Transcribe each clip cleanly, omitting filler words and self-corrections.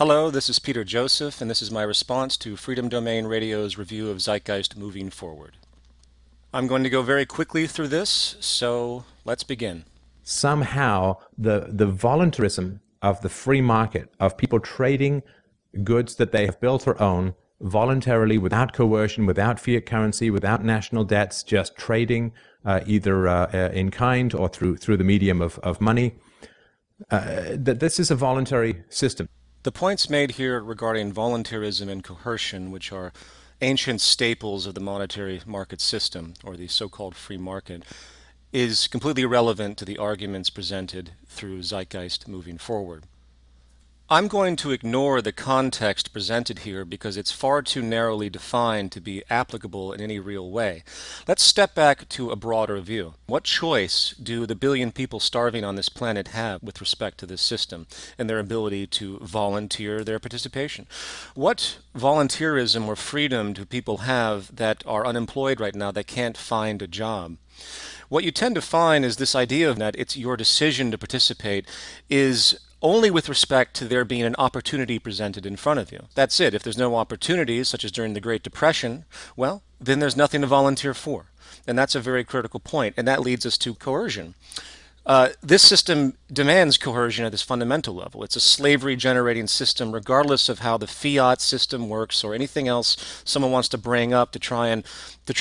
Hello, this is Peter Joseph, and this is my response to Freedom Domain Radio's review of Zeitgeist Moving Forward. I'm going to go very quickly through this, so let's begin. Somehow the voluntarism of the free market, of people trading goods that they have built or own voluntarily, without coercion, without fiat currency, without national debts, just trading either in kind or through the medium of money, that this is a voluntary system. The points made here regarding voluntarism and coercion, which are ancient staples of the monetary market system, or the so-called free market, is completely irrelevant to the arguments presented through Zeitgeist Moving Forward. I'm going to ignore the context presented here because it's far too narrowly defined to be applicable in any real way. Let's step back to a broader view. What choice do the billion people starving on this planet have with respect to this system and their ability to volunteer their participation? What volunteerism or freedom do people have that are unemployed right now that can't find a job? What you tend to find is this idea of that it's your decision to participate is only with respect to there being an opportunity presented in front of you. That's it. If there's no opportunities, such as during the Great Depression, well, then there's nothing to volunteer for. And that's a very critical point, and that leads us to coercion. This system demands coercion at this fundamental level. It's a slavery-generating system, regardless of how the fiat system works or anything else someone wants to bring up to try and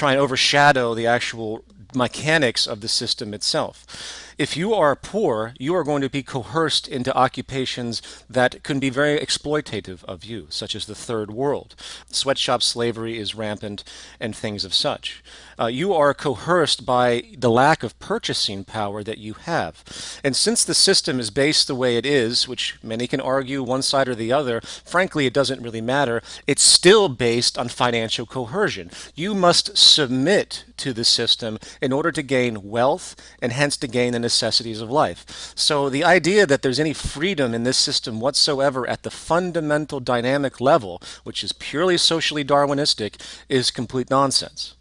overshadow the actual mechanics of the system itself. If you are poor, you are going to be coerced into occupations that can be very exploitative of you, such as the third world. Sweatshop slavery is rampant and things of such. You are coerced by the lack of purchasing power that you have. And since the system is based the way it is, which many can argue one side or the other, frankly, it doesn't really matter, it's still based on financial coercion. You must submit to the system in order to gain wealth and hence to gain the necessities of life. So the idea that there's any freedom in this system whatsoever at the fundamental dynamic level, which is purely socially Darwinistic, is complete nonsense.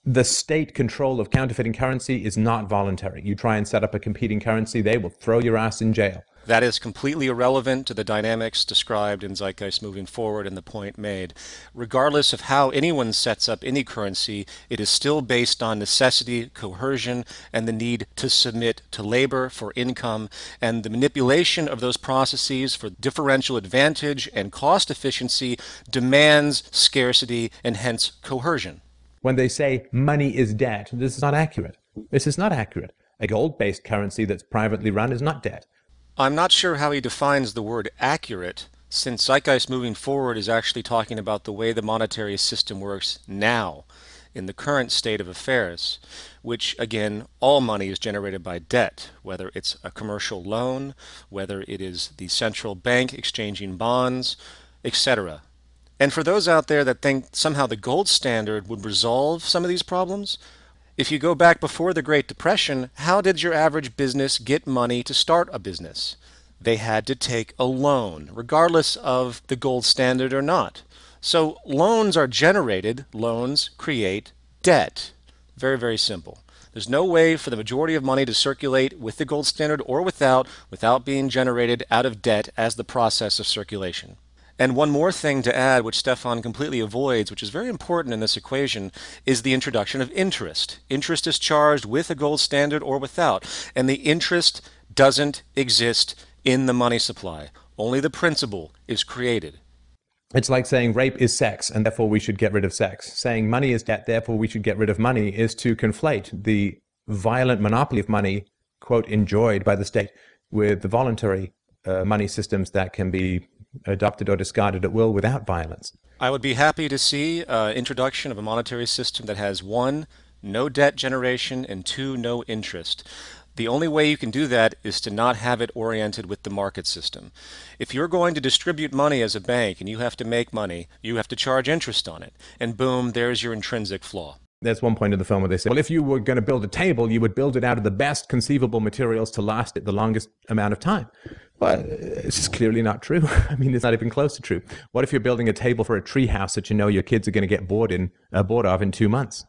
The state control of counterfeiting currency is not voluntary. You try and set up a competing currency, they will throw your ass in jail. That is completely irrelevant to the dynamics described in Zeitgeist Moving Forward and the point made. Regardless of how anyone sets up any currency, it is still based on necessity, coercion, and the need to submit to labor for income, and the manipulation of those processes for differential advantage and cost efficiency demands scarcity and hence coercion. When they say money is debt, this is not accurate. This is not accurate. A gold-based currency that's privately run is not debt. I'm not sure how he defines the word accurate, since Zeitgeist Moving Forward is actually talking about the way the monetary system works now, in the current state of affairs, which, again, all money is generated by debt, whether it's a commercial loan, whether it is the central bank exchanging bonds, etc. And for those out there that think somehow the gold standard would resolve some of these problems, if you go back before the Great Depression, how did your average business get money to start a business? They had to take a loan, regardless of the gold standard or not. So loans are generated, loans create debt. Very, very simple. There's no way for the majority of money to circulate with the gold standard or without being generated out of debt as the process of circulation. And one more thing to add, which Stefan completely avoids, which is very important in this equation, is the introduction of interest. Interest is charged with a gold standard or without, and the interest doesn't exist in the money supply. Only the principal is created. It's like saying rape is sex, and therefore we should get rid of sex. Saying money is debt, therefore we should get rid of money, is to conflate the violent monopoly of money, quote, enjoyed by the state, with the voluntary money systems that can be adopted or discarded at will without violence. I would be happy to see introduction of a monetary system that has 1, no debt generation, and 2, no interest. The only way you can do that is to not have it oriented with the market system. If you're going to distribute money as a bank and you have to make money, you have to charge interest on it. And boom, there's your intrinsic flaw. There's one point in the film where they say, well, if you were going to build a table, you would build it out of the best conceivable materials to last it the longest amount of time. Well, it's just clearly not true. I mean, it's not even close to true. What if you're building a table for a tree house that you know your kids are going to get bored of in 2 months?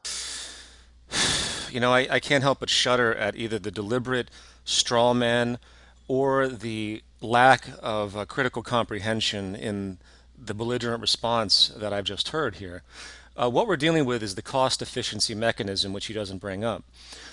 You know, I can't help but shudder at either the deliberate straw man or the lack of critical comprehension in the belligerent response that I've just heard here. What we're dealing with is the cost efficiency mechanism, which he doesn't bring up.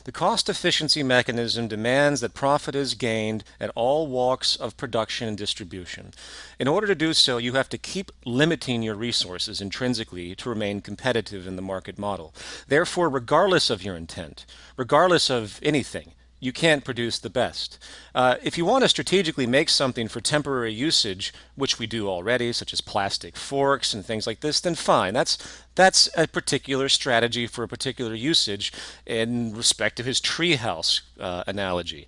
The cost efficiency mechanism demands that profit is gained at all walks of production and distribution. In order to do so, you have to keep limiting your resources intrinsically to remain competitive in the market model. Therefore, regardless of your intent, regardless of anything, you can't produce the best. If you want to strategically make something for temporary usage, which we do already, such as plastic forks and things like this, then fine. That's a particular strategy for a particular usage in respect of his treehouse analogy.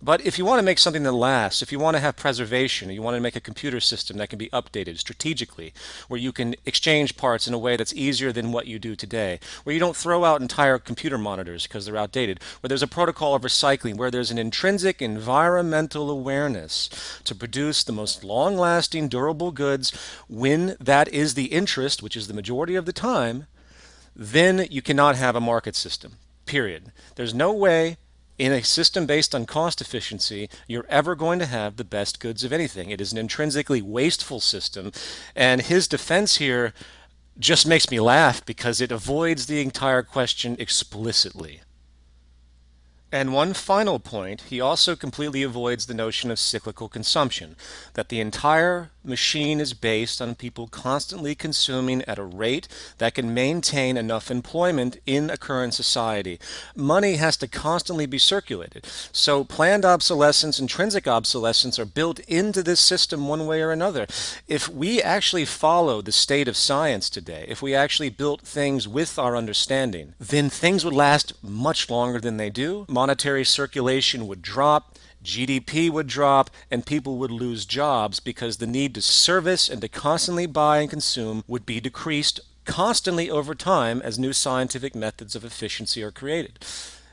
But if you want to make something that lasts, if you want to have preservation, you want to make a computer system that can be updated strategically, where you can exchange parts in a way that's easier than what you do today, where you don't throw out entire computer monitors because they're outdated, where there's a protocol of recycling, where there's an intrinsic environmental awareness to produce the most long-lasting, durable goods when that is the interest, which is the majority of the time, then you cannot have a market system. Period. There's no way in a system based on cost efficiency, you're ever going to have the best goods of anything. It is an intrinsically wasteful system. And his defense here just makes me laugh because it avoids the entire question explicitly. And one final point, he also completely avoids the notion of cyclical consumption, that the entire machine is based on people constantly consuming at a rate that can maintain enough employment in a current society. Money has to constantly be circulated. So planned obsolescence, intrinsic obsolescence are built into this system one way or another. If we actually follow the state of science today, if we actually built things with our understanding, then things would last much longer than they do. Monetary circulation would drop, GDP would drop, and people would lose jobs because the need to service and to constantly buy and consume would be decreased constantly over time as new scientific methods of efficiency are created.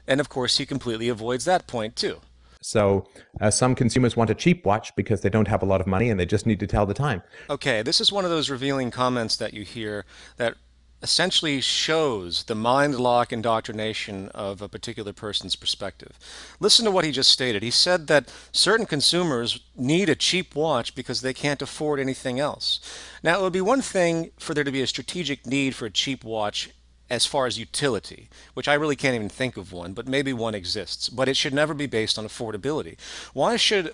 And of course, he completely avoids that point too. So some consumers want a cheap watch because they don't have a lot of money and they just need to tell the time. Okay, this is one of those revealing comments that you hear that essentially shows the mind lock indoctrination of a particular person's perspective. Listen to what he just stated. He said that certain consumers need a cheap watch because they can't afford anything else. Now, it would be one thing for there to be a strategic need for a cheap watch as far as utility, which I really can't even think of one, but maybe one exists. But it should never be based on affordability. Why should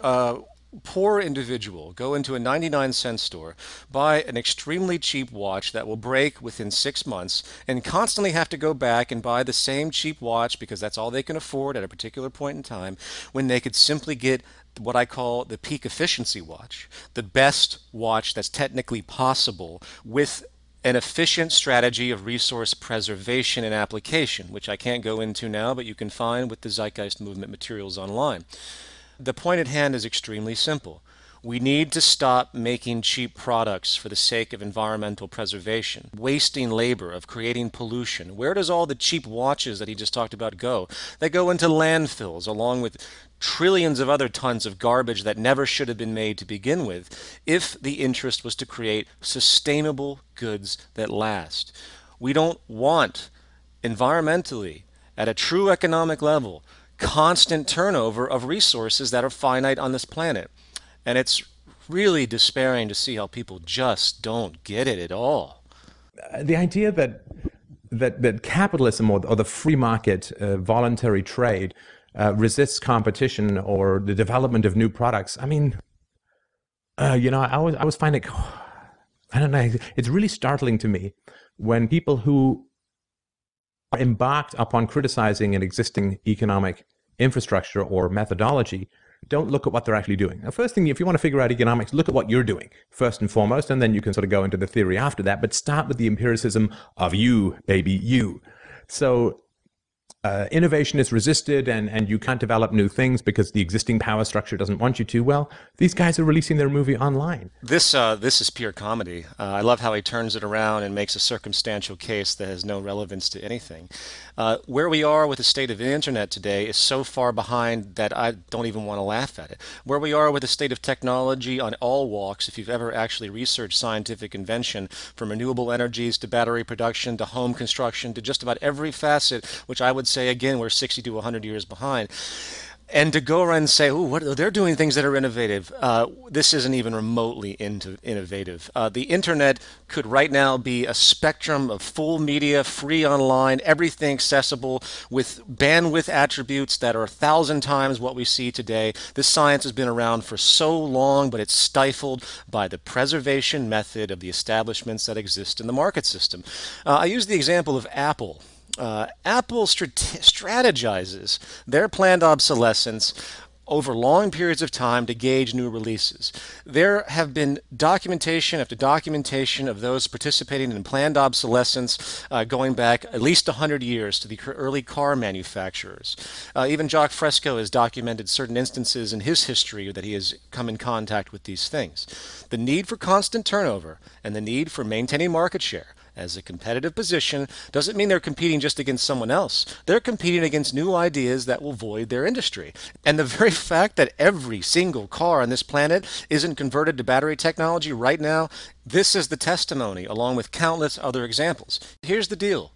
poor individual go into a 99-cent store, buy an extremely cheap watch that will break within 6 months, and constantly have to go back and buy the same cheap watch because that's all they can afford at a particular point in time, when they could simply get what I call the peak efficiency watch, the best watch that's technically possible with an efficient strategy of resource preservation and application, which I can't go into now, but you can find with the Zeitgeist Movement materials online. The point at hand is extremely simple. We need to stop making cheap products for the sake of environmental preservation, wasting labor, of creating pollution. Where does all the cheap watches that he just talked about go? They go into landfills along with trillions of other tons of garbage that never should have been made to begin with if the interest was to create sustainable goods that last. We don't want environmentally, at a true economic level, constant turnover of resources that are finite on this planet. And it's really despairing to see how people just don't get it at all. The idea that capitalism or the free market, voluntary trade, resists competition or the development of new products. I mean, I always find it, I don't know, it's really startling to me when people who are embarked upon criticizing an existing economic infrastructure or methodology don't look at what they're actually doing. The first thing, if you want to figure out economics, look at what you're doing first and foremost, and then you can sort of go into the theory after that, but start with the empiricism of you, baby, you. So innovation is resisted and you can't develop new things because the existing power structure doesn't want you to. Well, these guys are releasing their movie online. This is pure comedy. I love how he turns it around and makes a circumstantial case that has no relevance to anything. Where we are with the state of the internet today is so far behind that I don't even want to laugh at it. Where we are with the state of technology on all walks, if you've ever actually researched scientific invention, from renewable energies to battery production to home construction to just about every facet, which I would say again we're 60 to 100 years behind. And to go around and say, "Oh, what they're doing things that are innovative," this isn't even remotely innovative. The internet could right now be a spectrum of full media, free online, everything accessible with bandwidth attributes that are 1,000 times what we see today. This science has been around for so long, but it's stifled by the preservation method of the establishments that exist in the market system. I use the example of Apple. Apple strategizes their planned obsolescence over long periods of time to gauge new releases. There have been documentation after documentation of those participating in planned obsolescence going back at least 100 years to the early car manufacturers. Even Jacques Fresco has documented certain instances in his history that he has come in contact with these things. The need for constant turnover and the need for maintaining market share as a competitive position doesn't mean they're competing just against someone else. They're competing against new ideas that will void their industry. And the very fact that every single car on this planet isn't converted to battery technology right now, this is the testimony, along with countless other examples. Here's the deal.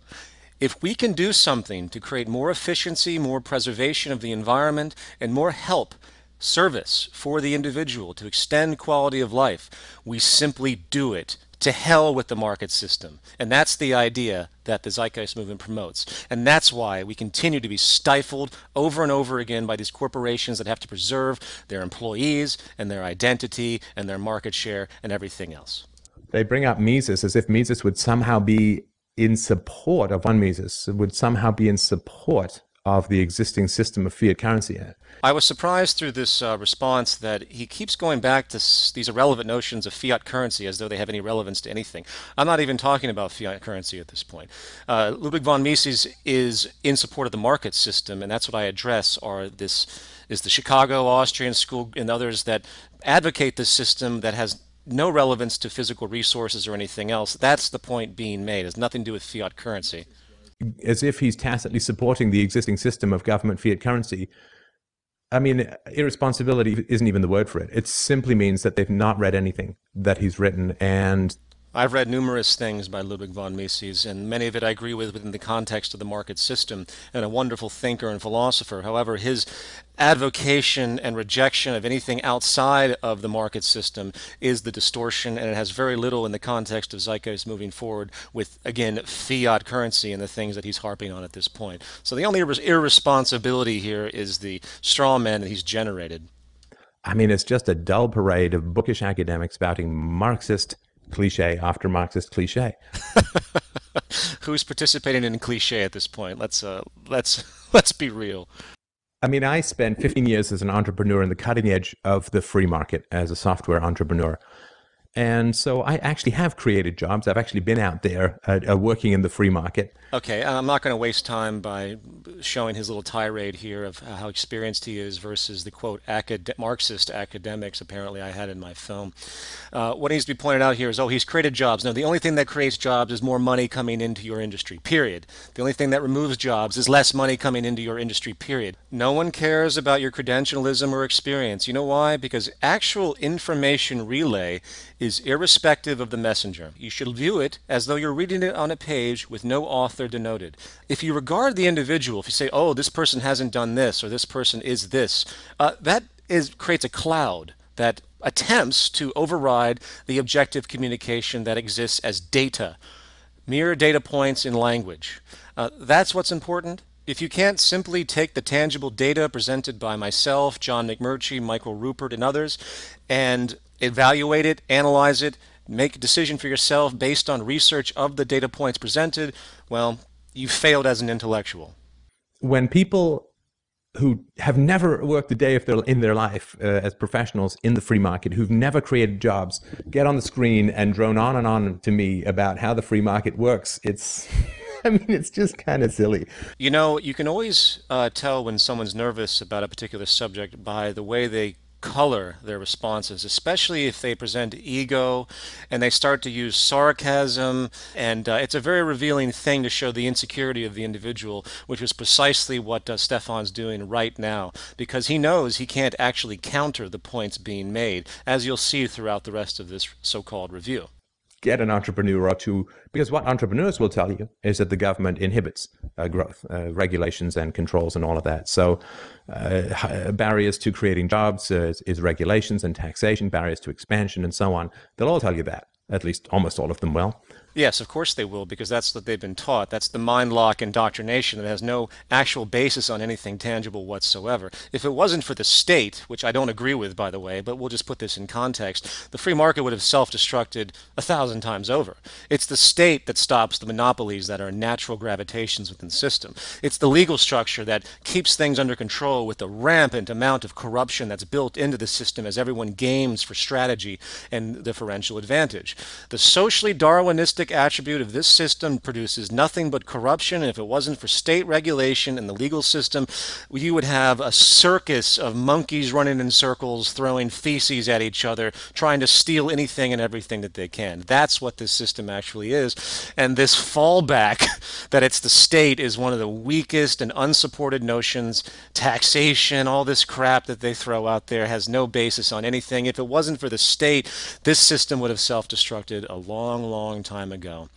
If we can do something to create more efficiency, more preservation of the environment, and more help service for the individual to extend quality of life, we simply do it. To hell with the market system. And that's the idea that the Zeitgeist movement promotes. And that's why we continue to be stifled over and over again by these corporations that have to preserve their employees and their identity and their market share and everything else. They bring up Mises as if Mises would somehow be in support of one Mises, would somehow be in support of the existing system of fiat currency. I was surprised through this response that he keeps going back to these irrelevant notions of fiat currency as though they have any relevance to anything. I'm not even talking about fiat currency at this point. Ludwig von Mises is in support of the market system, and that's what I address. This is the Chicago Austrian School and others that advocate this system that has no relevance to physical resources or anything else. That's the point being made. It has nothing to do with fiat currency. As if he's tacitly supporting the existing system of government fiat currency. I mean, irresponsibility isn't even the word for it. It simply means that they've not read anything that he's written. And I've read numerous things by Ludwig von Mises, and many of it I agree with within the context of the market system, and a wonderful thinker and philosopher. However, his advocation and rejection of anything outside of the market system is the distortion, and it has very little in the context of Zeitgeist moving forward with, again, fiat currency and the things that he's harping on at this point. So the only irresponsibility here is the straw man that he's generated. I mean, it's just a dull parade of bookish academics spouting Marxist cliche after Marxist cliche. Who's participating in cliche at this point? Let's be real. I mean, I spent 15 years as an entrepreneur in the cutting edge of the free market as a software entrepreneur. And so I actually have created jobs. I've actually been out there working in the free market. Okay, I'm not going to waste time by showing his little tirade here of how experienced he is versus the quote Marxist academics apparently I had in my film. What needs to be pointed out here is, oh, he's created jobs. No, the only thing that creates jobs is more money coming into your industry, period. The only thing that removes jobs is less money coming into your industry, period. No one cares about your credentialism or experience. You know why? Because actual information relay is irrespective of the messenger. You should view it as though you're reading it on a page with no author denoted. If you regard the individual, if you say, oh, this person hasn't done this or this person is this, creates a cloud that attempts to override the objective communication that exists as data, mere data points in language. That's what's important. If you can't simply take the tangible data presented by myself, John McMurtry, Michael Rupert, and others, and evaluate it, analyze it, make a decision for yourself based on research of the data points presented, well, you failed as an intellectual. When people who have never worked a day in their life as professionals in the free market, who've never created jobs, get on the screen and drone on and on to me about how the free market works, it's... I mean, it's just kind of silly. You know, you can always tell when someone's nervous about a particular subject by the way they color their responses, especially if they present ego and they start to use sarcasm. And it's a very revealing thing to show the insecurity of the individual, which is precisely what Stefan's doing right now, because he knows he can't actually counter the points being made, as you'll see throughout the rest of this so-called review. get an entrepreneur or two, because what entrepreneurs will tell you is that the government inhibits growth, regulations and controls and all of that. So barriers to creating jobs is regulations and taxation, barriers to expansion and so on. They'll all tell you that, at least almost all of them will. Yes, of course they will, because that's what they've been taught. That's the mind lock indoctrination that has no actual basis on anything tangible whatsoever. If it wasn't for the state, which I don't agree with, by the way, but we'll just put this in context, the free market would have self-destructed 1,000 times over. It's the state that stops the monopolies that are natural gravitations within the system. It's the legal structure that keeps things under control with the rampant amount of corruption that's built into the system as everyone games for strategy and differential advantage. The socially Darwinistic attribute of this system produces nothing but corruption, and if it wasn't for state regulation and the legal system, you would have a circus of monkeys running in circles, throwing feces at each other, trying to steal anything and everything that they can. That's what this system actually is, and this fallback that it's the state is one of the weakest and unsupported notions. Taxation, all this crap that they throw out there has no basis on anything. If it wasn't for the state, this system would have self-destructed a long, long time ago.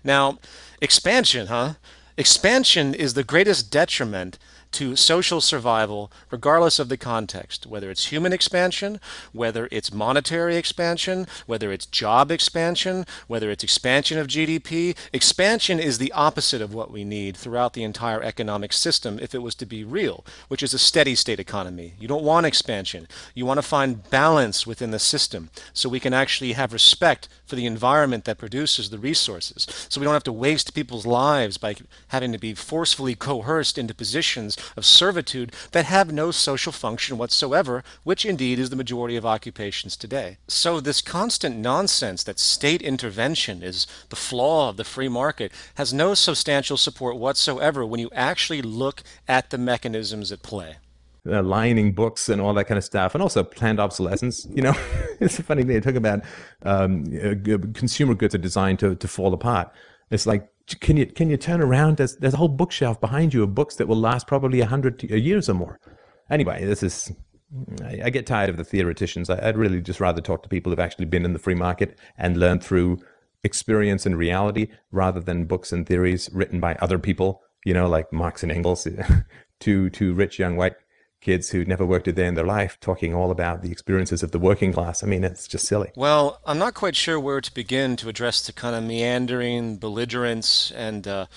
Now, expansion, huh? Expansion is the greatest detriment to social survival, regardless of the context, whether it's human expansion, whether it's monetary expansion, whether it's job expansion, whether it's expansion of GDP. Expansion is the opposite of what we need throughout the entire economic system if it was to be real, which is a steady state economy. You don't want expansion. You want to find balance within the system so we can actually have respect for the environment that produces the resources. So we don't have to waste people's lives by having to be forcefully coerced into positions of servitude that have no social function whatsoever, which indeed is the majority of occupations today. So this constant nonsense that state intervention is the flaw of the free market has no substantial support whatsoever when you actually look at the mechanisms at play. Lining books and all that kind of stuff, and also planned obsolescence. It's a funny thing. They talk about consumer goods are designed to fall apart. It's like, can you turn around? There's a whole bookshelf behind you of books that will last probably 100 years or more. Anyway, I get tired of the theoreticians. I'd really just rather talk to people who've actually been in the free market and learned through experience and reality rather than books and theories written by other people, like Marx and Engels, to rich young white kids who never worked a day in their life talking all about the experiences of the working class. I mean, it's just silly. Well, I'm not quite sure where to begin to address the kind of meandering belligerence and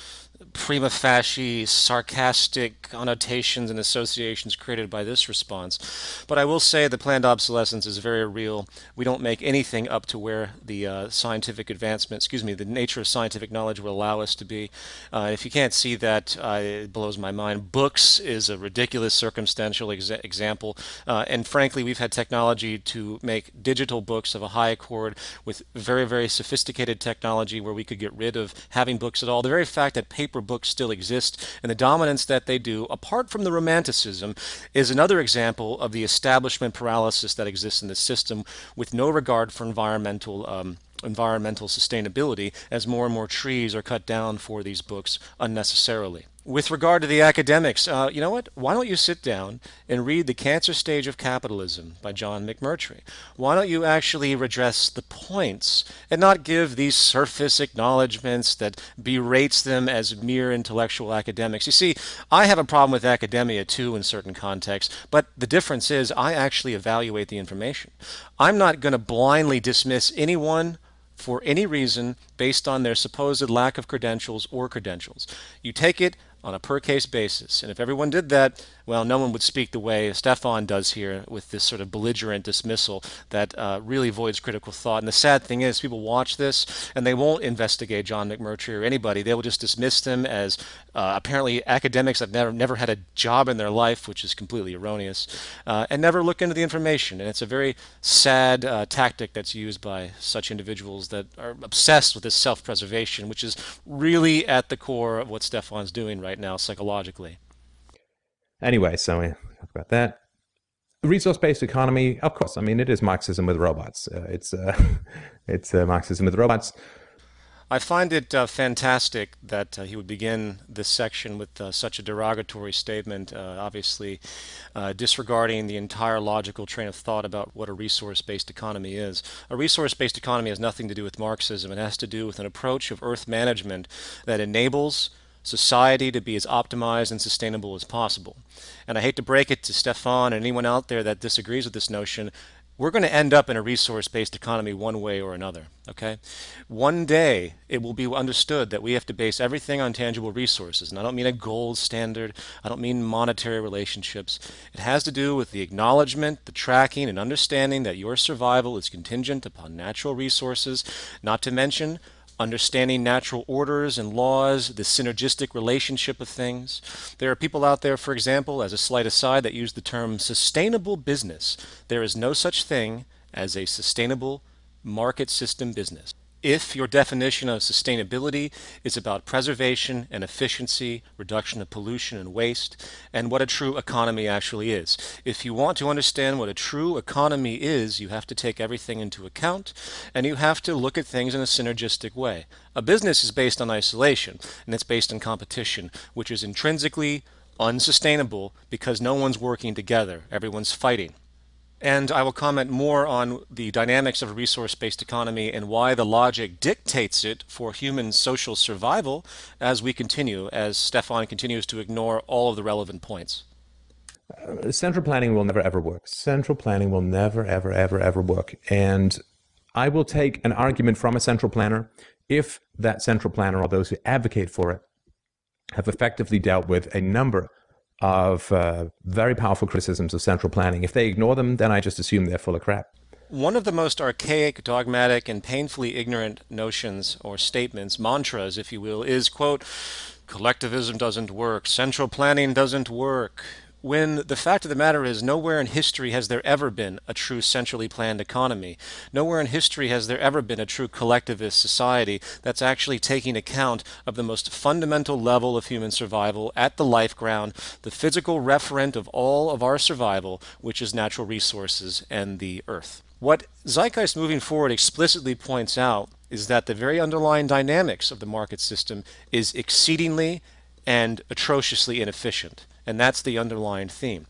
prima facie sarcastic connotations and associations created by this response. But I will say that planned obsolescence is very real. We don't make anything up to where the scientific advancement, the nature of scientific knowledge will allow us to be. If you can't see that, it blows my mind. Books is a ridiculous circumstantial example. And frankly, we've had technology to make digital books of a high accord with very, very sophisticated technology where we could get rid of having books at all. The very fact that paper books still exist and the dominance that they do, apart from the romanticism, is another example of the establishment paralysis that exists in the system with no regard for environmental sustainability as more and more trees are cut down for these books unnecessarily. With regard to the academics, you know what? Why don't you sit down and read The Cancer Stage of Capitalism by John McMurtry? Why don't you actually redress the points and not give these surface acknowledgments that berates them as mere intellectual academics? You see, I have a problem with academia too in certain contexts, but the difference is I actually evaluate the information. I'm not going to blindly dismiss anyone for any reason based on their supposed lack of credentials or credentials. You take it on a per-case basis. And if everyone did that, well, no one would speak the way Stefan does here with this sort of belligerent dismissal that really voids critical thought. And the sad thing is people watch this and they won't investigate John McMurtry or anybody. They will just dismiss them as apparently academics that never had a job in their life, which is completely erroneous, and never look into the information. And it's a very sad tactic that's used by such individuals that are obsessed with this self-preservation, which is really at the core of what Stefan's doing right now psychologically. Anyway, so we talk about that. Resource-based economy, of course. I mean, it is Marxism with robots. It's Marxism with robots. I find it fantastic that he would begin this section with such a derogatory statement, obviously disregarding the entire logical train of thought about what a resource-based economy is. A resource-based economy has nothing to do with Marxism. It has to do with an approach of Earth management that enables society to be as optimized and sustainable as possible. And I hate to break it to Stefan and anyone out there that disagrees with this notion, we're going to end up in a resource-based economy one way or another, okay? One day it will be understood that we have to base everything on tangible resources. And I don't mean a gold standard. I don't mean monetary relationships. It has to do with the acknowledgement, the tracking, and understanding that your survival is contingent upon natural resources, not to mention understanding natural orders and laws, the synergistic relationship of things. There are people out there, for example, as a slight aside, that use the term sustainable business. There is no such thing as a sustainable market system business. If your definition of sustainability is about preservation and efficiency, reduction of pollution and waste, and what a true economy actually is. If you want to understand what a true economy is, you have to take everything into account, and you have to look at things in a synergistic way. A business is based on isolation, and it's based on competition, which is intrinsically unsustainable because no one's working together. Everyone's fighting. And I will comment more on the dynamics of a resource-based economy and why the logic dictates it for human social survival as we continue, as Stefan continues to ignore all of the relevant points. Central planning will never ever work. Central planning will never ever ever ever work. And I will take an argument from a central planner if that central planner or those who advocate for it have effectively dealt with a number of very powerful criticisms of central planning. If they ignore them, then I just assume they're full of crap. One of the most archaic, dogmatic, and painfully ignorant notions or statements, mantras, if you will, is, quote, collectivism doesn't work, central planning doesn't work. When the fact of the matter is, nowhere in history has there ever been a true centrally planned economy. Nowhere in history has there ever been a true collectivist society that's actually taking account of the most fundamental level of human survival at the life ground, the physical referent of all of our survival, which is natural resources and the earth. What Zeitgeist moving forward explicitly points out is that the very underlying dynamics of the market system is exceedingly and atrociously inefficient. And that's the underlying theme.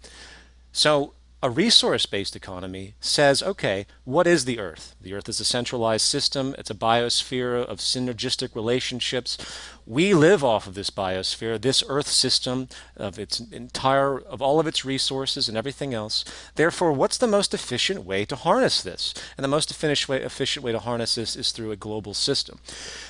So a resource-based economy says, okay, what is the Earth? The Earth is a centralized system. It's a biosphere of synergistic relationships. We live off of this biosphere, this Earth system of all of its resources and everything else. Therefore, what's the most efficient way to harness this? And the most efficient way to harness this is through a global system.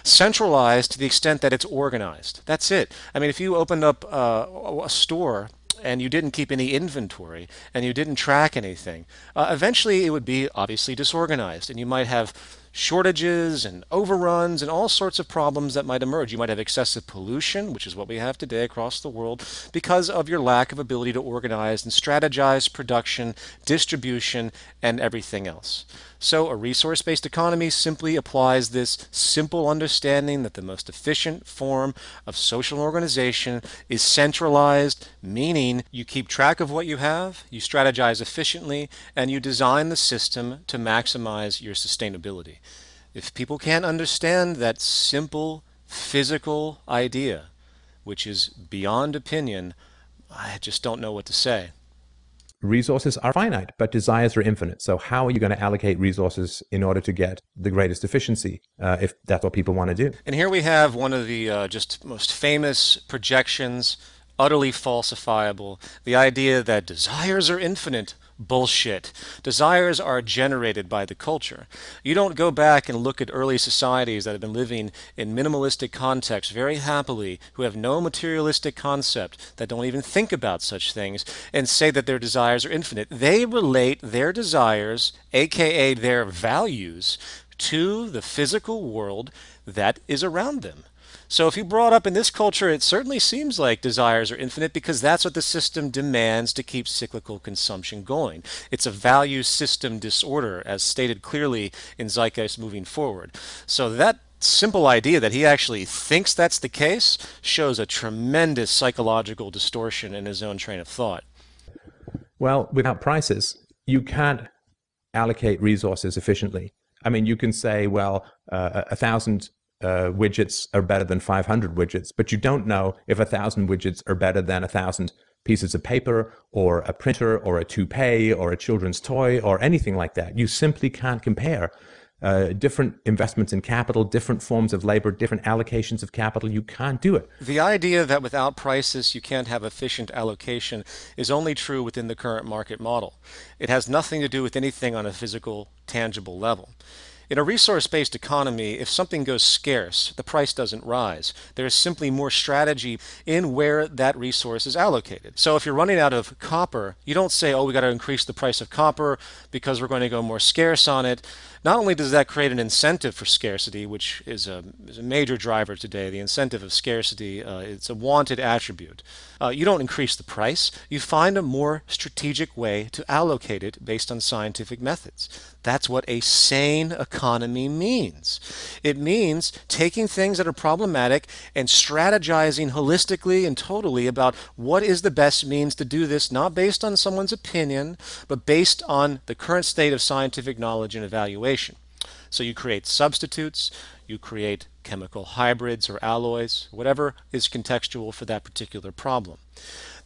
Centralized to the extent that it's organized. That's it. I mean, if you opened up a store and you didn't keep any inventory and you didn't track anything, eventually it would be obviously disorganized, and you might have shortages and overruns and all sorts of problems that might emerge. You might have excessive pollution, which is what we have today across the world, because of your lack of ability to organize and strategize production, distribution, and everything else. So a resource-based economy simply applies this simple understanding that the most efficient form of social organization is centralized, meaning you keep track of what you have, you strategize efficiently, and you design the system to maximize your sustainability. If people can't understand that simple physical idea, which is beyond opinion, I just don't know what to say. Resources are finite, but desires are infinite. So how are you going to allocate resources in order to get the greatest efficiency, if that's what people want to do? And here we have one of the just most famous projections, utterly falsifiable, the idea that desires are infinite. Bullshit. Desires are generated by the culture. You don't go back and look at early societies that have been living in minimalistic contexts very happily, who have no materialistic concept, that don't even think about such things, and say that their desires are infinite. They relate their desires, aka their values, to the physical world that is around them. So if you brought up in this culture, it certainly seems like desires are infinite because that's what the system demands to keep cyclical consumption going. It's a value system disorder, as stated clearly in Zeitgeist moving forward. So that simple idea that he actually thinks that's the case shows a tremendous psychological distortion in his own train of thought. Well, without prices, you can't allocate resources efficiently. I mean, you can say, well, 1,000 widgets are better than 500 widgets, but you don't know if 1,000 widgets are better than 1,000 pieces of paper or a printer or a toupee or a children's toy or anything like that. You simply can't compare different investments in capital, different forms of labor, different allocations of capital. You can't do it. The idea that without prices you can't have efficient allocation is only true within the current market model. It has nothing to do with anything on a physical, tangible level. In a resource-based economy, if something goes scarce, the price doesn't rise. There is simply more strategy in where that resource is allocated. So if you're running out of copper, you don't say, oh, we got to increase the price of copper because we're going to go more scarce on it. Not only does that create an incentive for scarcity, which is a major driver today, the incentive of scarcity, it's a wanted attribute. You don't increase the price. You find a more strategic way to allocate it based on scientific methods. That's what a sane economy means. It means taking things that are problematic and strategizing holistically and totally about what is the best means to do this, not based on someone's opinion, but based on the current state of scientific knowledge and evaluation. So you create substitutes, you create chemical hybrids or alloys, whatever is contextual for that particular problem.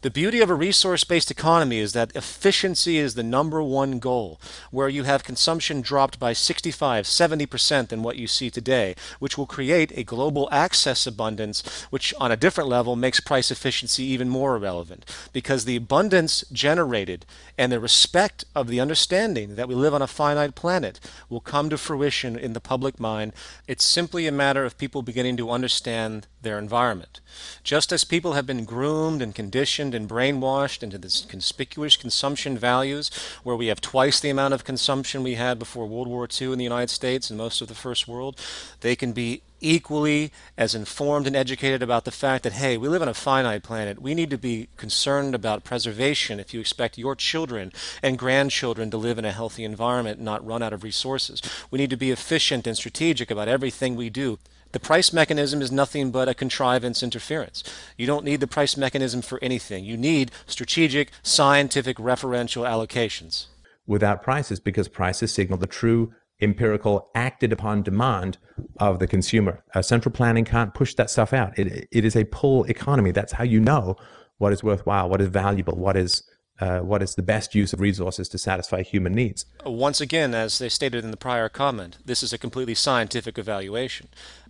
The beauty of a resource-based economy is that efficiency is the number one goal, where you have consumption dropped by 65, 70% than what you see today, which will create a global access abundance, which on a different level makes price efficiency even more irrelevant, because the abundance generated and the respect of the understanding that we live on a finite planet will come to fruition in the public mind. It's simply a matter of people beginning to understand their environment. Just as people have been groomed and conditioned and brainwashed into this conspicuous consumption values, where we have twice the amount of consumption we had before World War II in the United States and most of the First World, they can be equally as informed and educated about the fact that, hey, we live on a finite planet. We need to be concerned about preservation if you expect your children and grandchildren to live in a healthy environment and not run out of resources. We need to be efficient and strategic about everything we do. The price mechanism is nothing but a contrivance interference. You don't need the price mechanism for anything. You need strategic, scientific, referential allocations. Without prices, because prices signal the true empirical acted upon demand of the consumer. Central planning can't push that stuff out. It is a pull economy. That's how you know what is worthwhile, what is valuable, what is the best use of resources to satisfy human needs. Once again, as they stated in the prior comment, this is a completely scientific evaluation.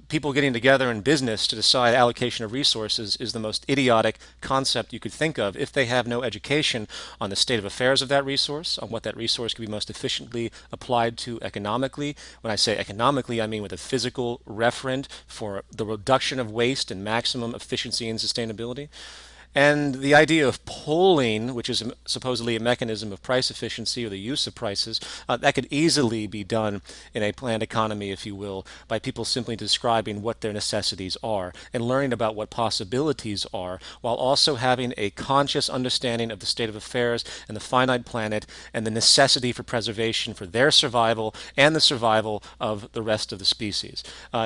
People getting together in business to decide allocation of resources is the most idiotic concept you could think of if they have no education on the state of affairs of that resource, on what that resource can be most efficiently applied to economically. When I say economically, I mean with a physical referent for the reduction of waste and maximum efficiency and sustainability. And the idea of polling, which is supposedly a mechanism of price efficiency or the use of prices, that could easily be done in a planned economy, if you will, by people simply describing what their necessities are and learning about what possibilities are, while also having a conscious understanding of the state of affairs and the finite planet and the necessity for preservation for their survival and the survival of the rest of the species.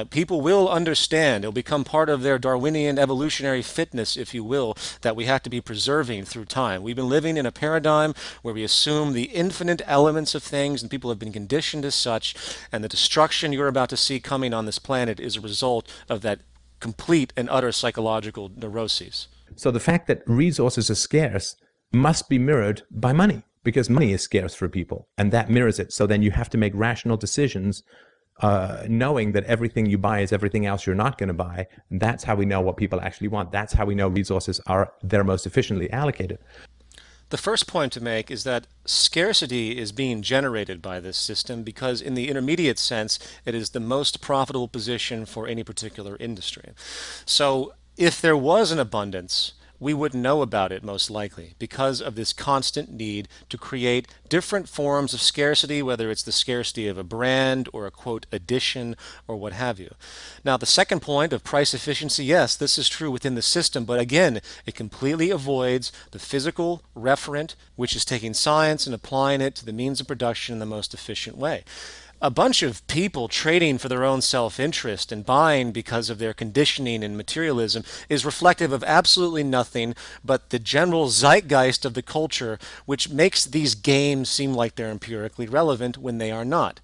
People will understand, it'll become part of their Darwinian evolutionary fitness, if you will, that we have to be preserving through time. We've been living in a paradigm where we assume the infinite elements of things, and people have been conditioned as such, and the destruction you're about to see coming on this planet is a result of that complete and utter psychological neuroses. So the fact that resources are scarce must be mirrored by money, because money is scarce for people, and that mirrors it. So then you have to make rational decisions knowing that everything you buy is everything else you're not going to buy. And that's how we know what people actually want. That's how we know resources are they're most efficiently allocated. The first point to make is that scarcity is being generated by this system because in the intermediate sense, it is the most profitable position for any particular industry. So if there was an abundance, we wouldn't know about it most likely because of this constant need to create different forms of scarcity, whether it's the scarcity of a brand or a quote addition or what have you. Now the second point of price efficiency, yes, this is true within the system, but again, it completely avoids the physical referent, which is taking science and applying it to the means of production in the most efficient way. A bunch of people trading for their own self-interest and buying because of their conditioning and materialism is reflective of absolutely nothing but the general zeitgeist of the culture, which makes these games seem like they're empirically relevant when they are not.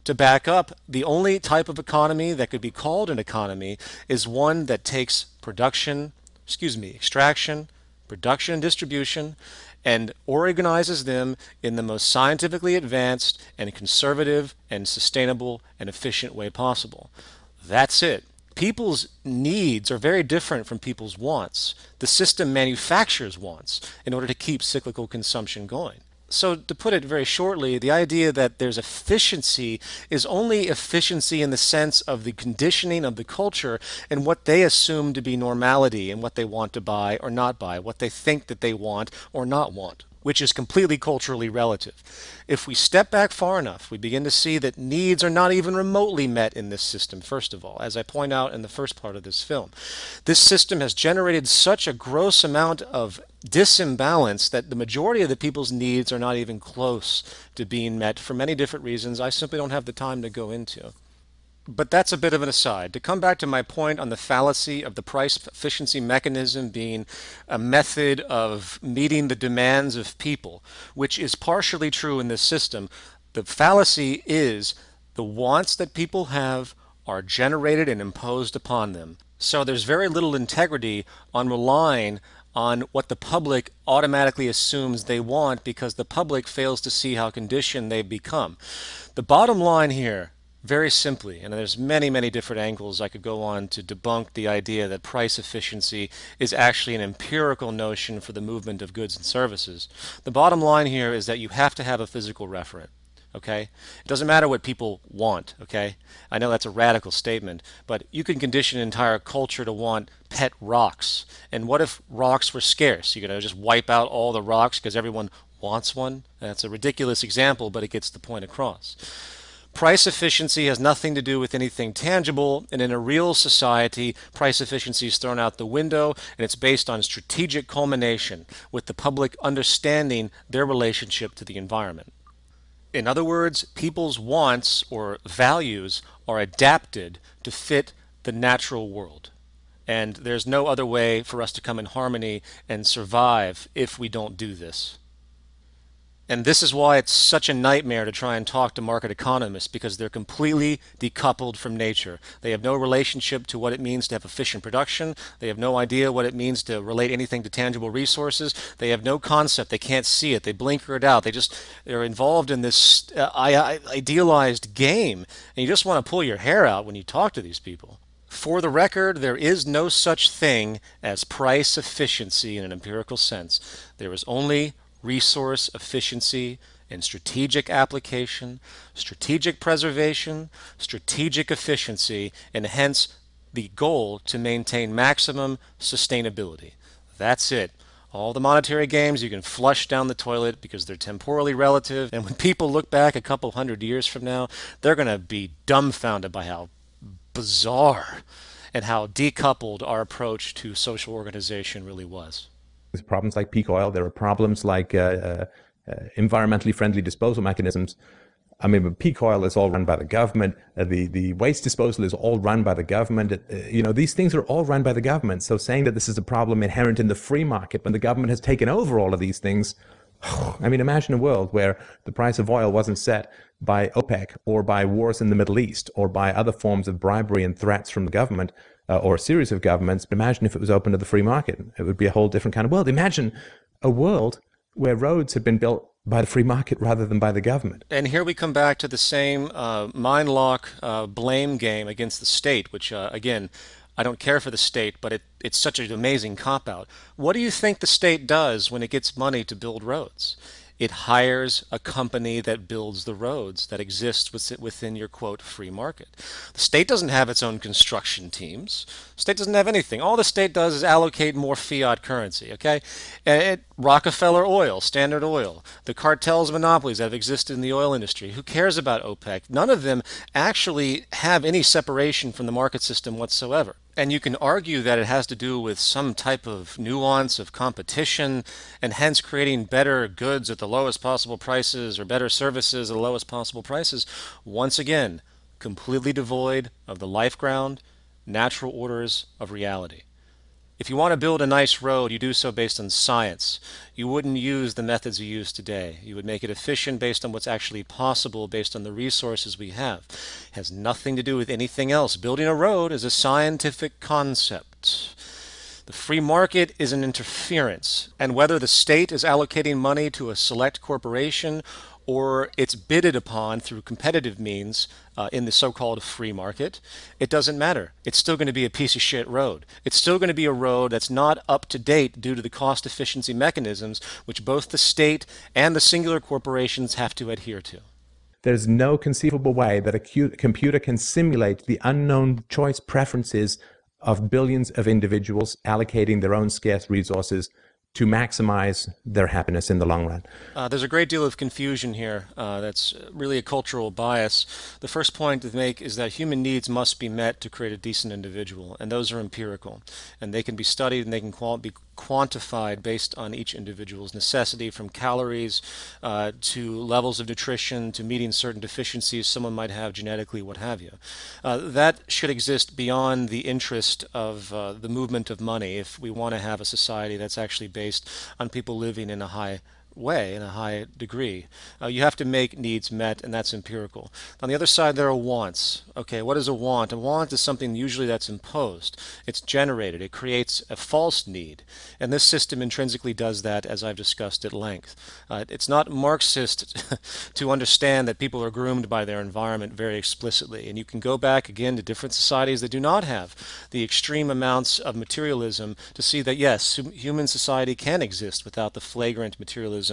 To back up, the only type of economy that could be called an economy is one that takes extraction, production and distribution, and organizes them in the most scientifically advanced and conservative and sustainable and efficient way possible. That's it. People's needs are very different from people's wants. The system manufactures wants in order to keep cyclical consumption going. So, to put it very shortly, the idea that there's efficiency is only efficiency in the sense of the conditioning of the culture and what they assume to be normality and what they want to buy or not buy, what they think that they want or not want, which is completely culturally relative. If we step back far enough, we begin to see that needs are not even remotely met in this system, first of all, as I point out in the first part of this film. This system has generated such a gross amount of disimbalance that the majority of the people's needs are not even close to being met for many different reasons I simply don't have the time to go into. But that's a bit of an aside. To come back to my point on the fallacy of the price efficiency mechanism being a method of meeting the demands of people, which is partially true in this system, the fallacy is the wants that people have are generated and imposed upon them. So there's very little integrity on relying on what the public automatically assumes they want because the public fails to see how conditioned they've become. The bottom line here, very simply, and there's many different angles I could go on to debunk the idea that price efficiency is actually an empirical notion for the movement of goods and services. The bottom line here is that you have to have a physical referent. Okay? It doesn't matter what people want, okay? I know that's a radical statement, but you can condition an entire culture to want pet rocks. And what if rocks were scarce? You're going to just wipe out all the rocks because everyone wants one? That's a ridiculous example, but it gets the point across. Price efficiency has nothing to do with anything tangible, and in a real society, price efficiency is thrown out the window, and it's based on strategic culmination, with the public understanding their relationship to the environment. In other words, people's wants or values are adapted to fit the natural world. And there's no other way for us to come in harmony and survive if we don't do this. And this is why it's such a nightmare to try and talk to market economists because they're completely decoupled from nature. They have no relationship to what it means to have efficient production. They have no idea what it means to relate anything to tangible resources. They have no concept. They can't see it. They blinker it out. They're involved in this idealized game. And you just want to pull your hair out when you talk to these people. For the record, there is no such thing as price efficiency in an empirical sense. There is only resource efficiency and strategic application, strategic preservation, strategic efficiency, and hence the goal to maintain maximum sustainability. That's it. All the monetary games you can flush down the toilet because they're temporally relative, and when people look back a couple hundred years from now, they're going to be dumbfounded by how bizarre and how decoupled our approach to social organization really was. There's problems like peak oil. There are problems like environmentally friendly disposal mechanisms. I mean, peak oil is all run by the government. The waste disposal is all run by the government. These things are all run by the government. So saying that this is a problem inherent in the free market when the government has taken over all of these things, I mean, imagine a world where the price of oil wasn't set by OPEC or by wars in the Middle East or by other forms of bribery and threats from the government. Or a series of governments, but imagine if it was open to the free market. It would be a whole different kind of world. Imagine a world where roads had been built by the free market rather than by the government. And here we come back to the same mind lock blame game against the state, which, again, I don't care for the state, but it's such an amazing cop-out. What do you think the state does when it gets money to build roads? It hires a company that builds the roads that exist within your, quote, free market. The state doesn't have its own construction teams. The state doesn't have anything. All the state does is allocate more fiat currency, okay? Rockefeller Oil, Standard Oil, the cartels, monopolies that have existed in the oil industry. Who cares about OPEC? None of them actually have any separation from the market system whatsoever. And you can argue that it has to do with some type of nuance of competition and hence creating better goods at the lowest possible prices or better services at the lowest possible prices. Once again, completely devoid of the life ground, natural orders of reality. If you want to build a nice road, you do so based on science. You wouldn't use the methods you use today. You would make it efficient based on what's actually possible, based on the resources we have. It has nothing to do with anything else. Building a road is a scientific concept. The free market is an interference, and whether the state is allocating money to a select corporation or it's bidded upon through competitive means in the so-called free market, it doesn't matter. It's still going to be a piece of shit road. It's still going to be a road that's not up to date due to the cost efficiency mechanisms which both the state and the singular corporations have to adhere to. There's no conceivable way that a computer can simulate the unknown choice preferences of billions of individuals allocating their own scarce resources to maximize their happiness in the long run. There's a great deal of confusion here. That's really a cultural bias. The first point to make is that human needs must be met to create a decent individual, and those are empirical, and they can be studied and they can be quantified based on each individual's necessity, from calories to levels of nutrition to meeting certain deficiencies someone might have genetically, what have you. That should exist beyond the interest of the movement of money if we want to have a society that's actually based on people living in a high way, in a high degree. You have to make needs met, and that's empirical. On the other side, there are wants. Okay, what is a want? A want is something usually that's imposed. It's generated. It creates a false need. And this system intrinsically does that, as I've discussed at length. It's not Marxist to understand that people are groomed by their environment very explicitly. And you can go back again to different societies that do not have the extreme amounts of materialism to see that, yes, human society can exist without the flagrant materialism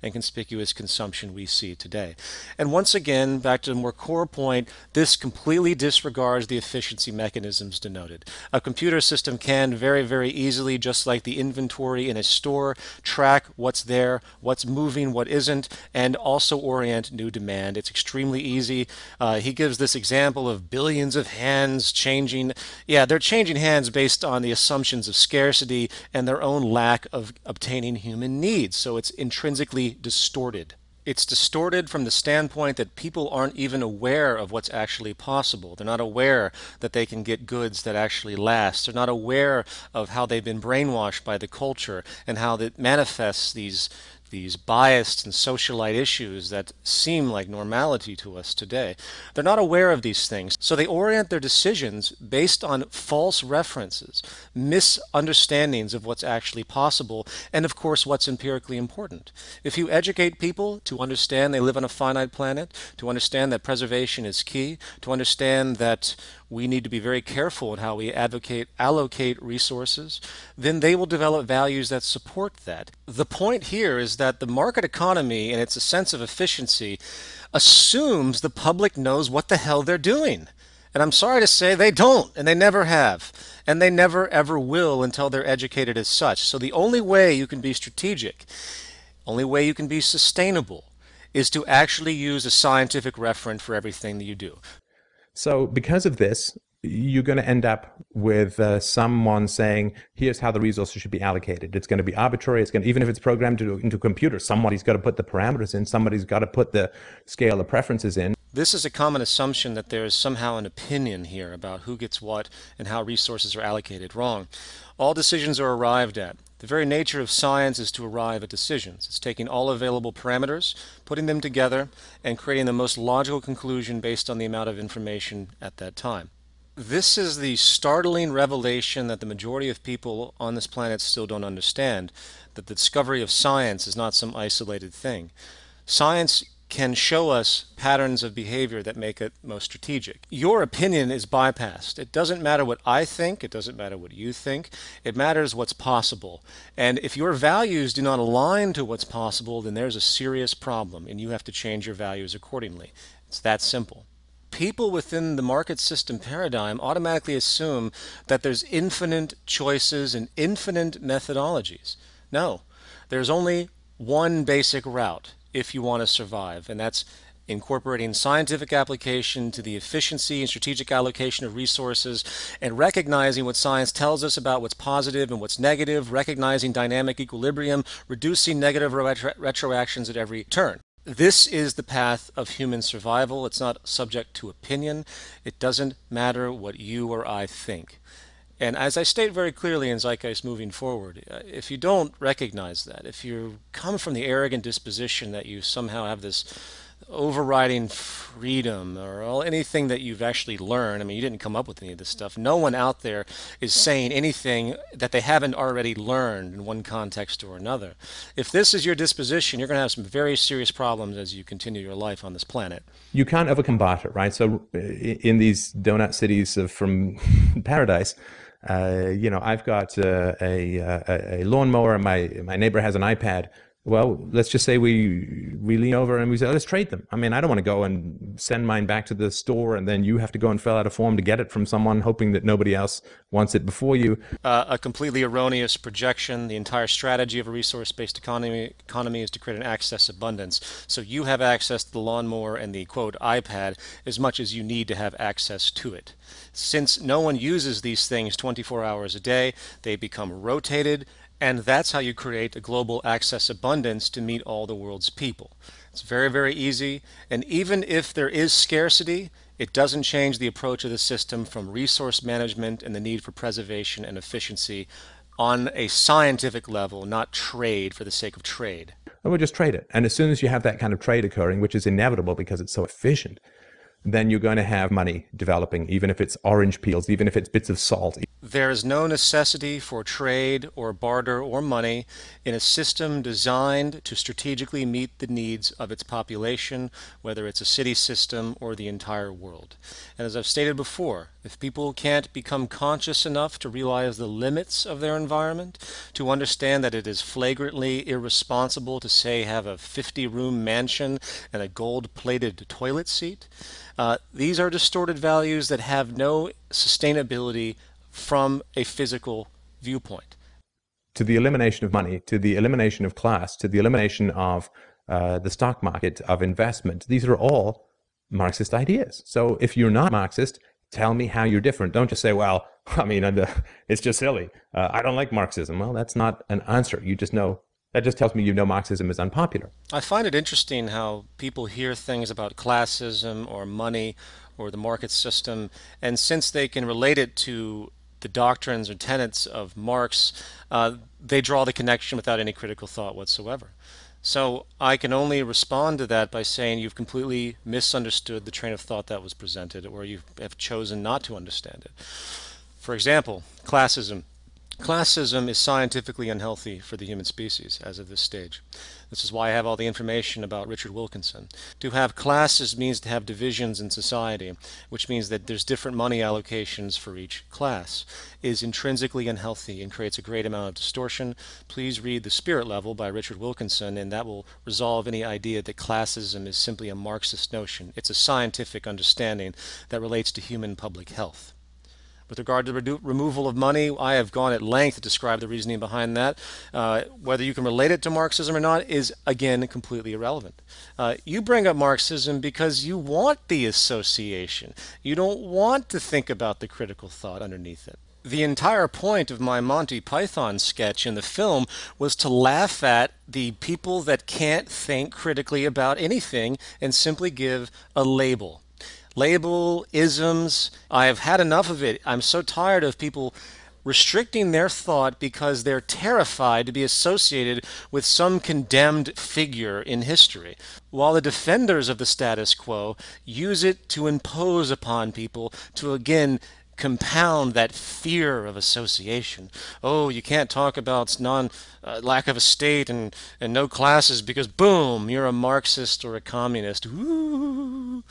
and conspicuous consumption we see today. And once again, back to the more core point, this completely disregards the efficiency mechanisms denoted. A computer system can very, very easily, just like the inventory in a store, track what's there, what's moving, what isn't, and also orient new demand. It's extremely easy. He gives this example of billions of hands changing. Yeah, they're changing hands based on the assumptions of scarcity and their own lack of obtaining human needs. So it's intrinsically distorted. It's distorted from the standpoint that people aren't even aware of what's actually possible. They're not aware that they can get goods that actually last. They're not aware of how they've been brainwashed by the culture and how that manifests these biased and socialite issues that seem like normality to us today. They're not aware of these things, so they orient their decisions based on false references, misunderstandings of what's actually possible, and of course what's empirically important. If you educate people to understand they live on a finite planet, to understand that preservation is key, to understand that we need to be very careful in how we allocate resources, then they will develop values that support that. The point here is that the market economy, and its sense of efficiency, assumes the public knows what the hell they're doing. And I'm sorry to say they don't, and they never have. And they never ever will until they're educated as such. So the only way you can be strategic, only way you can be sustainable, is to actually use a scientific referent for everything that you do. So because of this, you're going to end up with someone saying, here's how the resources should be allocated. It's going to be arbitrary. It's going to, even if it's programmed into a computer, somebody's got to put the parameters in. Somebody's got to put the scale of preferences in. This is a common assumption that there is somehow an opinion here about who gets what and how resources are allocated. Wrong. All decisions are arrived at. The very nature of science is to arrive at decisions. It's taking all available parameters, putting them together, and creating the most logical conclusion based on the amount of information at that time. This is the startling revelation that the majority of people on this planet still don't understand, that the discovery of science is not some isolated thing. Science can show us patterns of behavior that make it most strategic. Your opinion is bypassed. It doesn't matter what I think, it doesn't matter what you think, it matters what's possible. And if your values do not align to what's possible, then there's a serious problem and you have to change your values accordingly. It's that simple. People within the market system paradigm automatically assume that there's infinite choices and infinite methodologies. No, there's only one basic route if you want to survive, and that's incorporating scientific application to the efficiency and strategic allocation of resources, and recognizing what science tells us about what's positive and what's negative, recognizing dynamic equilibrium, reducing negative retroactions at every turn. This is the path of human survival. It's not subject to opinion. It doesn't matter what you or I think. And as I state very clearly in Zeitgeist moving forward, if you don't recognize that, if you come from the arrogant disposition that you somehow have this overriding freedom or anything that you've actually learned. I mean, you didn't come up with any of this stuff. No one out there is saying anything that they haven't already learned in one context or another. If this is your disposition, you're going to have some very serious problems as you continue your life on this planet. You can't overcombat it, right? So in these donut cities from paradise, I've got a lawnmower, and my neighbor has an iPad. Well, let's just say we lean over and we say, let's trade them. I mean, I don't want to go and send mine back to the store, and then you have to go and fill out a form to get it from someone, hoping that nobody else wants it before you. A completely erroneous projection. The entire strategy of a resource-based economy is to create an access abundance. So you have access to the lawnmower and the quote iPad as much as you need to have access to it. Since no one uses these things 24 hours a day, they become rotated, and that's how you create a global access abundance to meet all the world's people. It's very, very easy. And even if there is scarcity, it doesn't change the approach of the system from resource management and the need for preservation and efficiency on a scientific level, not trade for the sake of trade. And we'll just trade it. And as soon as you have that kind of trade occurring, which is inevitable because it's so efficient, then you're going to have money developing, even if it's orange peels, even if it's bits of salt. There is no necessity for trade or barter or money in a system designed to strategically meet the needs of its population, whether it's a city system or the entire world. And as I've stated before, if people can't become conscious enough to realize the limits of their environment, to understand that it is flagrantly irresponsible to, say, have a 50-room mansion and a gold-plated toilet seat, these are distorted values that have no sustainability from a physical viewpoint. To the elimination of money, to the elimination of class, to the elimination of the stock market, of investment, these are all Marxist ideas. So if you're not Marxist, tell me how you're different. Don't just say, well, I mean, it's just silly. I don't like Marxism. Well, that's not an answer. You just know. That just tells me you know Marxism is unpopular. I find it interesting how people hear things about classism or money or the market system, and since they can relate it to the doctrines or tenets of Marx, they draw the connection without any critical thought whatsoever. So I can only respond to that by saying you've completely misunderstood the train of thought that was presented, or you have chosen not to understand it. For example, classism. Classism is scientifically unhealthy for the human species as of this stage. This is why I have all the information about Richard Wilkinson. To have classes means to have divisions in society, which means that there's different money allocations for each class. It is intrinsically unhealthy and creates a great amount of distortion. Please read The Spirit Level by Richard Wilkinson, and that will resolve any idea that classism is simply a Marxist notion. It's a scientific understanding that relates to human public health. With regard to the removal of money, I have gone at length to describe the reasoning behind that. Whether you can relate it to Marxism or not is, again, completely irrelevant. You bring up Marxism because you want the association. You don't want to think about the critical thought underneath it. The entire point of my Monty Python sketch in the film was to laugh at the people that can't think critically about anything and simply give a label. Label, isms, I have had enough of it. I'm so tired of people restricting their thought because they're terrified to be associated with some condemned figure in history, while the defenders of the status quo use it to impose upon people to, again, compound that fear of association. Oh, you can't talk about lack of a state and no classes because, boom, you're a Marxist or a communist. Ooh.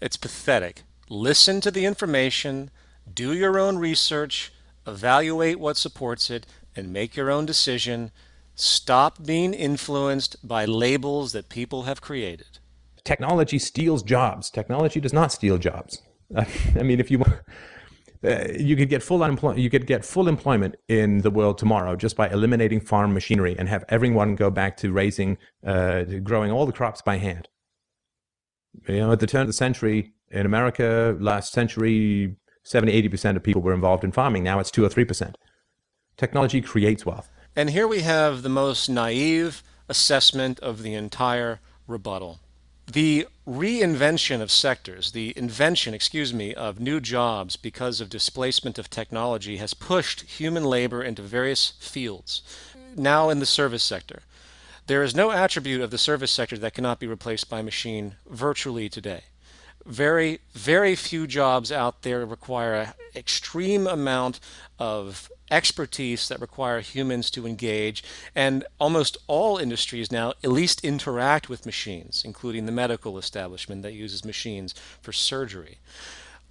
It's pathetic. Listen to the information, do your own research, evaluate what supports it, and make your own decision. Stop being influenced by labels that people have created. Technology steals jobs. Technology does not steal jobs. I mean, if you could get full unemployment, you could get full employment in the world tomorrow just by eliminating farm machinery and have everyone go back to growing all the crops by hand. At the turn of the century in America, last century, 70–80% of people were involved in farming. Now it's 2 or 3%. Technology creates wealth. And here we have the most naive assessment of the entire rebuttal. The reinvention of sectors, the invention, excuse me, of new jobs because of displacement of technology has pushed human labor into various fields. Now in the service sector, there is no attribute of the service sector that cannot be replaced by machine virtually today. Very, very few jobs out there require an extreme amount of expertise that require humans to engage, and almost all industries now at least interact with machines, including the medical establishment that uses machines for surgery.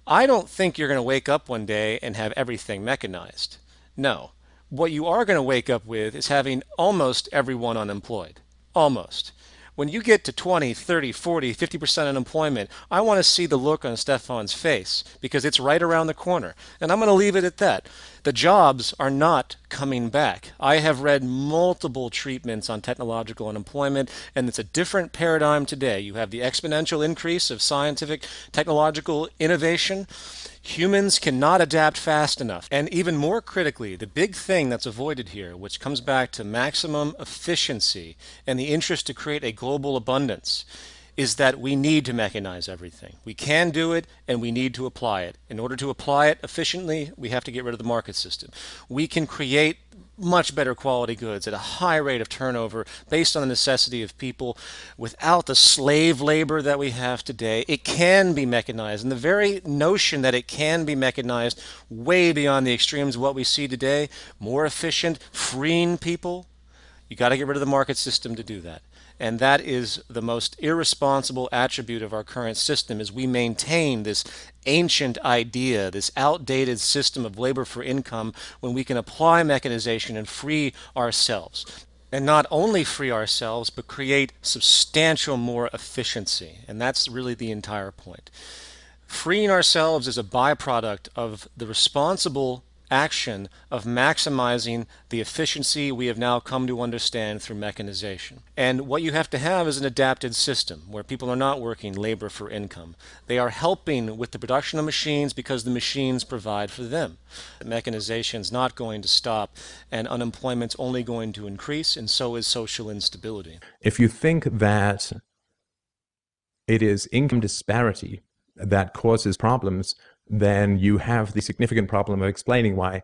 I don't think you're going to wake up one day and have everything mechanized. No. What you are going to wake up with is having almost everyone unemployed. Almost. When you get to 20, 30, 40, 50% unemployment, I want to see the look on Stefan's face because it's right around the corner. And I'm going to leave it at that. The jobs are not coming back. I have read multiple treatments on technological unemployment, and it's a different paradigm today. You have the exponential increase of scientific, technological innovation. Humans cannot adapt fast enough. And even more critically, the big thing that's avoided here, which comes back to maximum efficiency and the interest to create a global abundance, is that we need to mechanize everything. We can do it, and we need to apply it. In order to apply it efficiently, we have to get rid of the market system. We can create much better quality goods at a high rate of turnover based on the necessity of people without the slave labor that we have today. It can be mechanized, and the very notion that it can be mechanized way beyond the extremes of what we see today, more efficient, freeing people, you got to get rid of the market system to do that. And that is the most irresponsible attribute of our current system is we maintain this ancient idea, this outdated system of labor for income when we can apply mechanization and free ourselves. And not only free ourselves, but create substantial more efficiency. And that's really the entire point. Freeing ourselves is a byproduct of the responsible action of maximizing the efficiency we have now come to understand through mechanization. And what you have to have is an adapted system where people are not working labor for income. They are helping with the production of machines because the machines provide for them. Mechanization is not going to stop, and unemployment's only going to increase, and so is social instability. If you think that it is income disparity that causes problems, then you have the significant problem of explaining why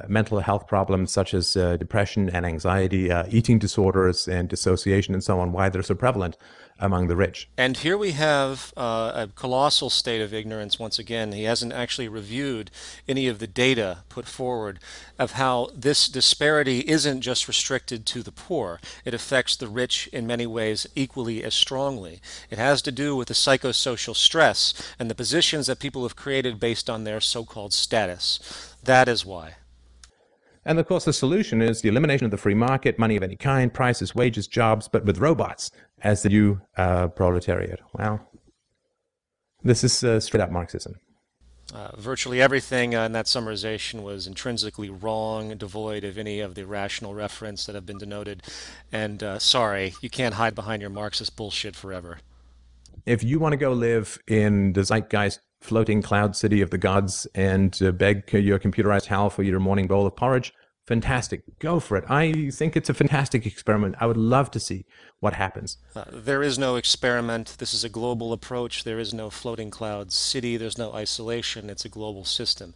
mental health problems such as depression and anxiety, eating disorders and dissociation and so on, why they're so prevalent among the rich. And here we have a colossal state of ignorance once again. He hasn't actually reviewed any of the data put forward of how this disparity isn't just restricted to the poor. It affects the rich in many ways equally as strongly. It has to do with the psychosocial stress and the positions that people have created based on their so-called status. That is why. And of course, the solution is the elimination of the free market, money of any kind, prices, wages, jobs, but with robots as the new proletariat. Well, this is straight up Marxism. Virtually everything in that summarization was intrinsically wrong, devoid of any of the rational reference that have been denoted. And sorry, you can't hide behind your Marxist bullshit forever. If you want to go live in the Zeitgeist floating cloud city of the gods and beg your computerized HAL for your morning bowl of porridge, fantastic. Go for it. I think it's a fantastic experiment. I would love to see what happens. There is no experiment. This is a global approach. There is no floating cloud city. There's no isolation. It's a global system.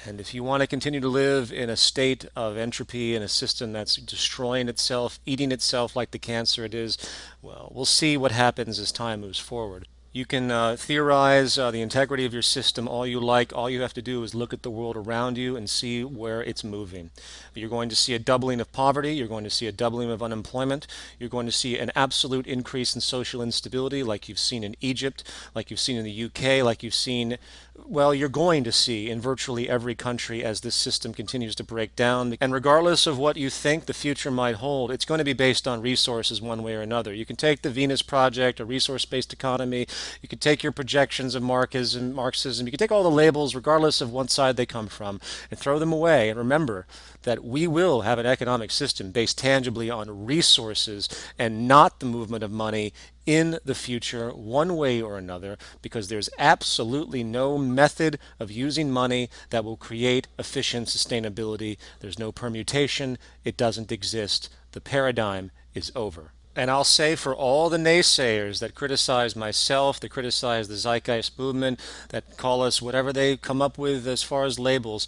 And if you want to continue to live in a state of entropy, in a system that's destroying itself, eating itself like the cancer it is, well, we'll see what happens as time moves forward. You can theorize the integrity of your system all you like. All you have to do is look at the world around you and see where it's moving. You're going to see a doubling of poverty. You're going to see a doubling of unemployment. You're going to see an absolute increase in social instability like you've seen in Egypt, like you've seen in the UK, like you've seen, well, you're going to see in virtually every country as this system continues to break down. And regardless of what you think the future might hold, it's going to be based on resources one way or another. You can take the Venus Project, a resource-based economy. You can take your projections of Marxism. You can take all the labels, regardless of what side they come from, and throw them away. And remember that we will have an economic system based tangibly on resources and not the movement of money in the future, one way or another, because there's absolutely no method of using money that will create efficient sustainability. There's no permutation. It doesn't exist. The paradigm is over. And I'll say for all the naysayers that criticize myself, that criticize the Zeitgeist movement, that call us whatever they come up with as far as labels,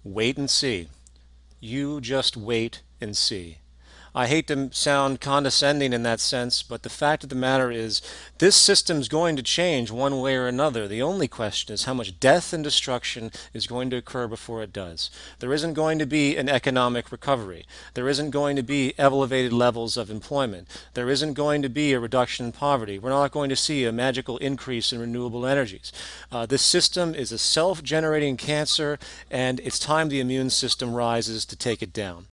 wait and see. You just wait and see. I hate to sound condescending in that sense, but the fact of the matter is this system's going to change one way or another. The only question is how much death and destruction is going to occur before it does. There isn't going to be an economic recovery. There isn't going to be elevated levels of employment. There isn't going to be a reduction in poverty. We're not going to see a magical increase in renewable energies. This system is a self-generating cancer, and it's time the immune system rises to take it down.